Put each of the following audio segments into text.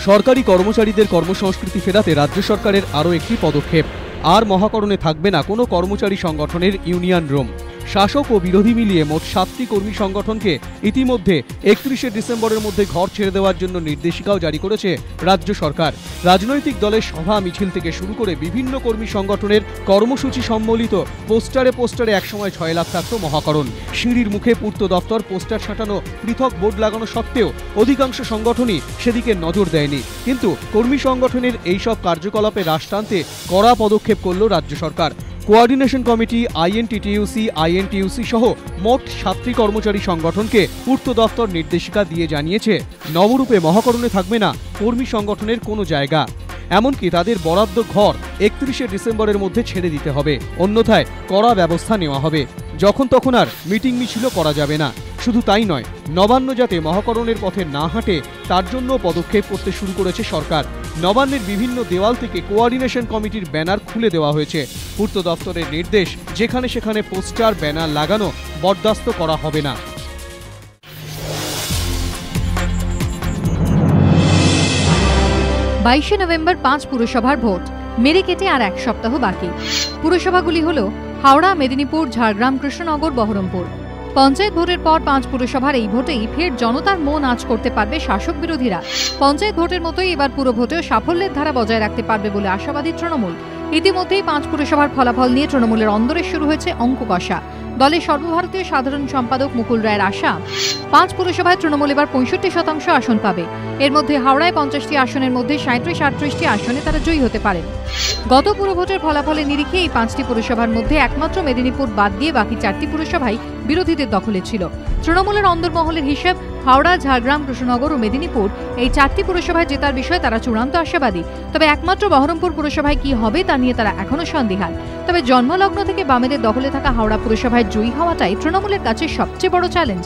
সরকারি কর্মচারীদের কর্মসংস্কৃতি ফেরাতে রাজ্য সরকারের আরও একটি পদক্ষেপ। আর মহাকরণে থাকবে না কোনো কর্মচারী সংগঠনের ইউনিয়ন রুম। শাসক ও বিরোধী মিলিয়ে মোট 7টি কর্মী সংগঠনকে ইতিমধ্যে 31শে ডিসেম্বরের মধ্যে ঘর ছেড়ে দেওয়ার জন্য নির্দেশিকাও জারি করেছে রাজ্য সরকার। রাজনৈতিক দলের সভা মিছিল থেকে শুরু করে বিভিন্ন কর্মী সংগঠনের কর্মসূচি সম্বলিত পোস্টারে একসময় 6 লাখ থাকত মহাকরণ। সিঁড়ির মুখে পূর্ত দপ্তর পোস্টার সাঁটানো, পৃথক বোর্ড লাগানো সত্ত্বেও অধিকাংশ সংগঠনই সেদিকে নজর দেয়নি। কিন্তু কর্মী সংগঠনের এইসব কার্যকলাপে রাশ টানতে কড়া পদক্ষেপ করল রাজ্য সরকার। কোঅর্ডিনেশন কমিটি, আইএনটিইউসি সহ মোট 7টি কর্মচারী সংগঠনকে পূর্ত দপ্তর নির্দেশিকা দিয়ে জানিয়েছে, নবরূপে মহাকরণে থাকবে না কর্মী সংগঠনের কোনো জায়গা। এমনকি তাদের বরাদ্দ ঘর 31শে ডিসেম্বরের মধ্যে ছেড়ে দিতে হবে, অন্যথায় কড়া ব্যবস্থা নেওয়া হবে। যখন তখন আর মিটিং মিছিলও করা যাবে না। শুধু তাই নয়, নবান্ন যাতে মহাকরণের পথে না হাঁটে তার জন্য পদক্ষেপ করতে শুরু করেছে সরকার। নবান্নের বিভিন্ন দেওয়াল থেকে কোঅর্ডিনেশন কমিটির ব্যানার খুলে দেওয়া হয়েছে। পূর্ত দপ্তরের নির্দেশ, যেখানে সেখানে পোস্টার ব্যানার লাগানো বরদাস্ত করা হবে না। 22শে নভেম্বর 5 পুরসভার ভোট। মেরে কেটে আর 1 সপ্তাহ বাকি। পুরসভাগুলি হল হাওড়া, মেদিনীপুর, ঝাড়গ্রাম, কৃষ্ণনগর, বহরমপুর। পঞ্চায়েত ভোটের পর 5 পুরসভার এই ভোটেই ফের জনতার মন আঁচ করতে পারবে শাসক বিরোধীরা। পঞ্চায়েত ভোটের মতোই এবার পুরো ভোটেও সাফল্যের ধারা বজায় রাখতে পারবে বলে আশাবাদী তৃণমূল। ইতিমধ্যেই 5 পুরসভার ফলাফল নিয়ে তৃণমূলের অন্দরে শুরু হয়েছে অঙ্ক কষা। দলের সর্বভারতীয় সাধারণ সম্পাদক মুকুল রায়ের আশা, 5 পুরসভায় তৃণমূল এবার 65% আসন পাবে। এর মধ্যে হাওড়ায় 50টি আসনের মধ্যে 37-38টি আসনে তারা জয়ী হতে পারেন। গত পুরভোটের ফলাফলের নিরিখে এই 5টি পুরসভার মধ্যে একমাত্র মেদিনীপুর বাদ দিয়ে বাকি 4টি পুরসভাই বিরোধীদের দখলে ছিল। তৃণমূলের অন্দরমহলের হিসেব, হাওড়া, ঝাড়গ্রাম, কৃষ্ণনগর ও মেদিনীপুর এই 4টি পুরসভায় জেতার বিষয়ে তারা চূড়ান্ত আশাবাদী। তবে একমাত্র বহরমপুর পুরসভায় কি হবে তা নিয়ে তারা এখনও সন্দিহান। তবে জন্মলগ্ন থেকে বামেদের দখলে থাকা হাওড়া পুরসভায় জয়ী হওয়াটাই তৃণমূলের কাছে সবচেয়ে বড় চ্যালেঞ্জ।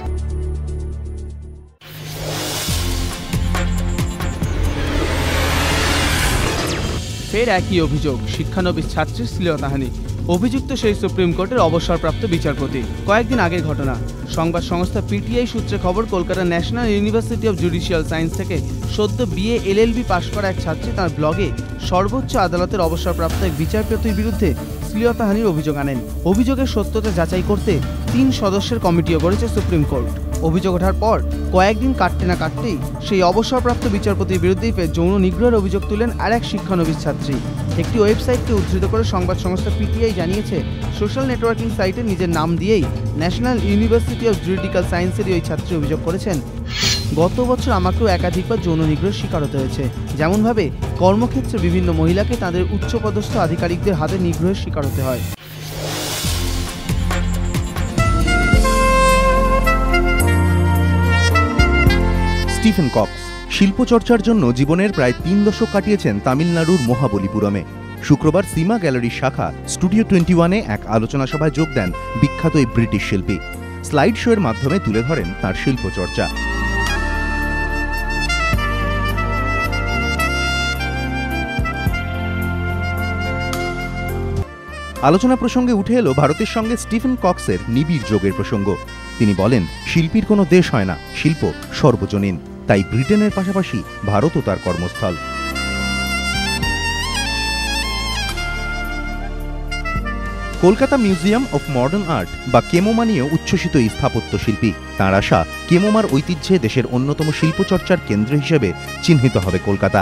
ফের একই অভিযোগ, শিক্ষানবিশ ছাত্রীর শ্লীলতাহানি। অভিযুক্ত সেই সুপ্রিম কোর্টের অবসরপ্রাপ্ত বিচারপতি। কয়েকদিন আগের ঘটনা। সংবাদ সংস্থা পিটিআই সূত্রে খবর, Kolkata national university of judicial science থেকে সদ্য বিএ এলএলবি পাশ করা এক ছাত্রী তার ব্লগে সর্বোচ্চ আদালতের অবসরপ্রাপ্ত এক বিচারপতির বিরুদ্ধে শ্লীলতাহানির অভিযোগ আনেন। অভিযোগের সত্যতা যাচাই করতে 3 সদস্যের কমিটিও করেছে সুপ্রিম কোর্ট। অভিযোগ ওঠার পর কয়েকদিন কাটতে না কাটতেই সেই অবসরপ্রাপ্ত বিচারপতির বিরুদ্ধেই ফের যৌন নিগ্রহের অভিযোগ তুলেন আর এক শিক্ষানবিশ ছাত্রী। একটি ওয়েবসাইটকে উদ্ধৃত করে সংবাদ সংস্থা পিটিআই জানিয়েছে, সোশ্যাল নেটওয়ার্কিং সাইটে নিজের নাম দিয়েই ন্যাশনাল ইউনিভার্সিটি অব জুরিডিক্যাল সায়েন্সেরই ওই ছাত্রী অভিযোগ করেছেন, গত বছর আমাকেও একাধিকবার যৌন নিগ্রহের শিকার হতে হয়েছে। যেমনভাবে কর্মক্ষেত্রে বিভিন্ন মহিলাকে তাদের উচ্চপদস্থ আধিকারিকদের হাতে নিগ্রহের শিকার হতে হয়। স্টিফেন কক্স শিল্পচর্চার জন্য জীবনের প্রায় 3 দশক কাটিয়েছেন তামিলনাড়ুর মহাবলীপুরমে। শুক্রবার সিমা গ্যালারির শাখা স্টুডিও 21-এ এক আলোচনা সভায় যোগ দেন বিখ্যাত এই ব্রিটিশ শিল্পী। স্লাইড শো এর মাধ্যমে তুলে ধরেন তাঁর শিল্পচর্চা। আলোচনা প্রসঙ্গে উঠে এলো ভারতের সঙ্গে স্টিফেন কক্সের নিবিড় যোগের প্রসঙ্গ। তিনি বলেন, শিল্পীর কোনো দেশ হয় না, শিল্প সর্বজনীন। তাই ব্রিটেনের পাশাপাশি ভারতও তার কর্মস্থল। Kolkata museum of modern art বা কেমোমা নিয়েও উচ্ছ্বসিত এই স্থাপত্য শিল্পী। তাঁর আশা, কেমোমার ঐতিহ্যে দেশের অন্যতম শিল্পচর্চার কেন্দ্র হিসেবে চিহ্নিত হবে কলকাতা।